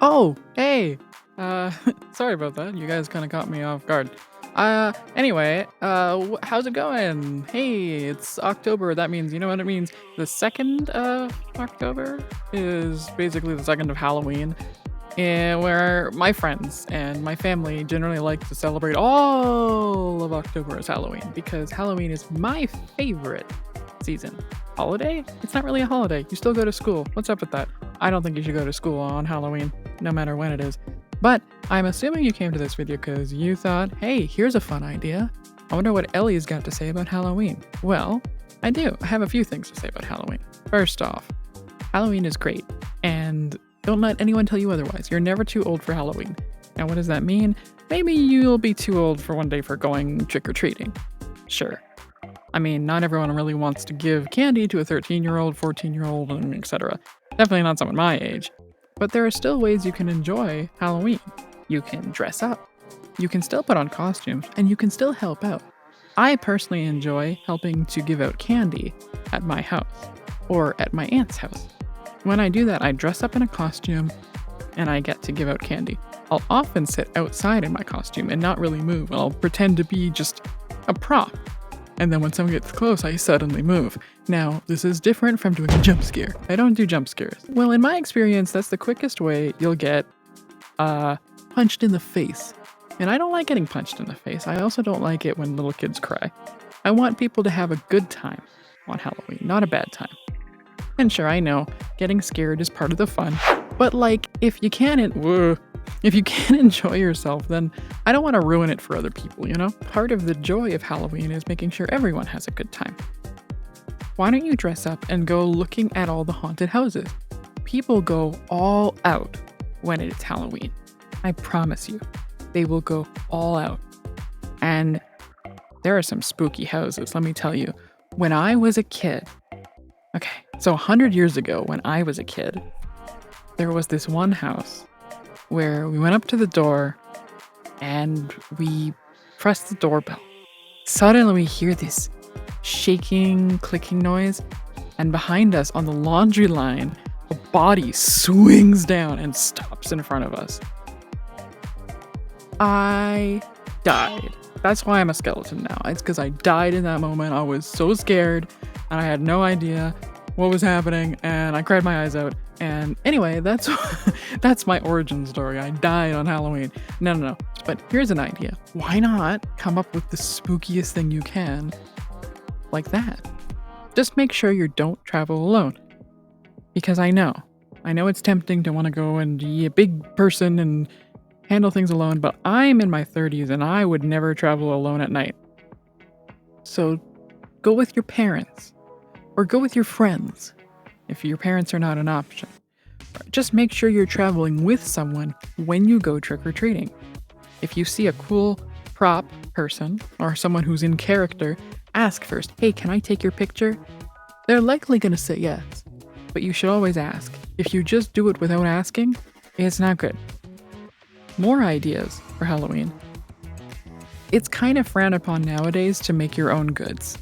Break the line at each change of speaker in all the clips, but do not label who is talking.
Oh, hey. Uh, sorry about that. You guys kind of caught me off guard. Anyway, how's it going? Hey, it's October. That means, you know what it means? The 2nd of October is basically the 2nd of Halloween, and where my friends and my family generally like to celebrate all of October as Halloween because Halloween is my favorite season. Holiday? It's not really a holiday. You still go to school. What's up with that? I don't think you should go to school on Halloween, no matter when it is. But I'm assuming you came to this video because you thought, hey, here's a fun idea. I wonder what Ellie's got to say about Halloween. Well, I do. I have a few things to say about Halloween. First off, Halloween is great, and don't let anyone tell you otherwise. You're never too old for Halloween. Now, what does that mean? Maybe you'll be too old for one day for going trick-or-treating. Sure. I mean, not everyone really wants to give candy to a 13-year-old, 14-year-old, and etc. Definitely not someone my age. But there are still ways you can enjoy Halloween. You can dress up. You can still put on costumes, and you can still help out. I personally enjoy helping to give out candy at my house, or at my aunt's house. When I do that, I dress up in a costume, and I get to give out candy. I'll often sit outside in my costume and not really move. I'll pretend to be just a prop. And then when someone gets close, I suddenly move. Now, this is different from doing a jump scare. I don't do jump scares. Well, in my experience, that's the quickest way you'll get punched in the face. And I don't like getting punched in the face. I also don't like it when little kids cry. I want people to have a good time on Halloween, not a bad time. And sure, I know, getting scared is part of the fun. But if you can't enjoy yourself, then I don't want to ruin it for other people, you know? Part of the joy of Halloween is making sure everyone has a good time. Why don't you dress up and go looking at all the haunted houses? People go all out when it's Halloween. I promise you, they will go all out. And there are some spooky houses, let me tell you. When I was a kid, so 100 years ago when I was a kid, there was this one house where we went up to the door and we pressed the doorbell. Suddenly we hear this shaking, clicking noise, and behind us on the laundry line, a body swings down and stops in front of us. I died. That's why I'm a skeleton now. It's because I died in that moment. I was so scared and I had no idea what was happening and I cried my eyes out. And anyway, that's my origin story. I died on Halloween. No. But here's an idea. Why not come up with the spookiest thing you can like that? Just make sure you don't travel alone. Because I know it's tempting to want to go and be a big person and handle things alone, but I'm in my 30s and I would never travel alone at night. So go with your parents or go with your friends if your parents are not an option. Just make sure you're traveling with someone when you go trick-or-treating. If you see a cool prop person or someone who's in character, ask first, hey, can I take your picture? They're likely going to say yes, but you should always ask. If you just do it without asking, it's not good. More ideas for Halloween. It's kind of frowned upon nowadays to make your own goods.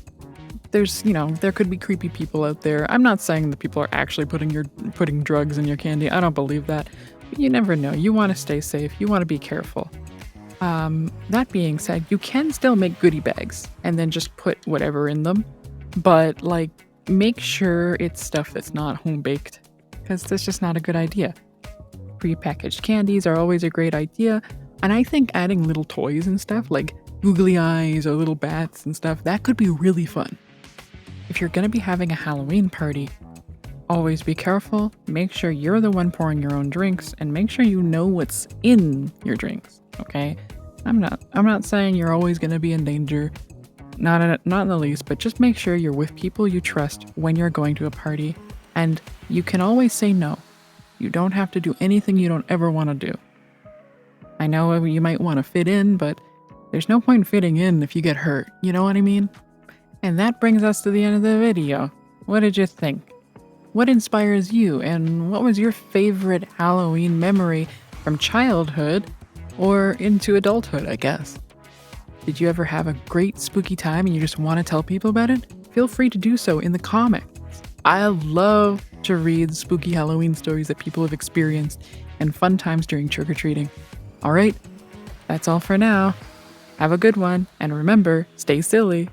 There could be creepy people out there. I'm not saying that people are actually putting drugs in your candy. I don't believe that. But you never know. You want to stay safe. You want to be careful. That being said, you can still make goodie bags and then just put whatever in them. But make sure it's stuff that's not home baked, because that's just not a good idea. Prepackaged candies are always a great idea. And I think adding little toys and stuff like googly eyes or little bats and stuff, that could be really fun. If you're going to be having a Halloween party, always be careful, make sure you're the one pouring your own drinks, and make sure you know what's in your drinks, okay? I'm not saying you're always going to be in danger, not in the least, but just make sure you're with people you trust when you're going to a party, and you can always say no. You don't have to do anything you don't ever want to do. I know you might want to fit in, but there's no point fitting in if you get hurt, you know what I mean? And that brings us to the end of the video. What did you think? What inspires you, and what was your favorite Halloween memory from childhood or into adulthood, I guess? Did you ever have a great spooky time and you just want to tell people about it? Feel free to do so in the comments. I love to read spooky Halloween stories that people have experienced and fun times during trick or treating. All right, that's all for now. Have a good one, and remember, stay silly.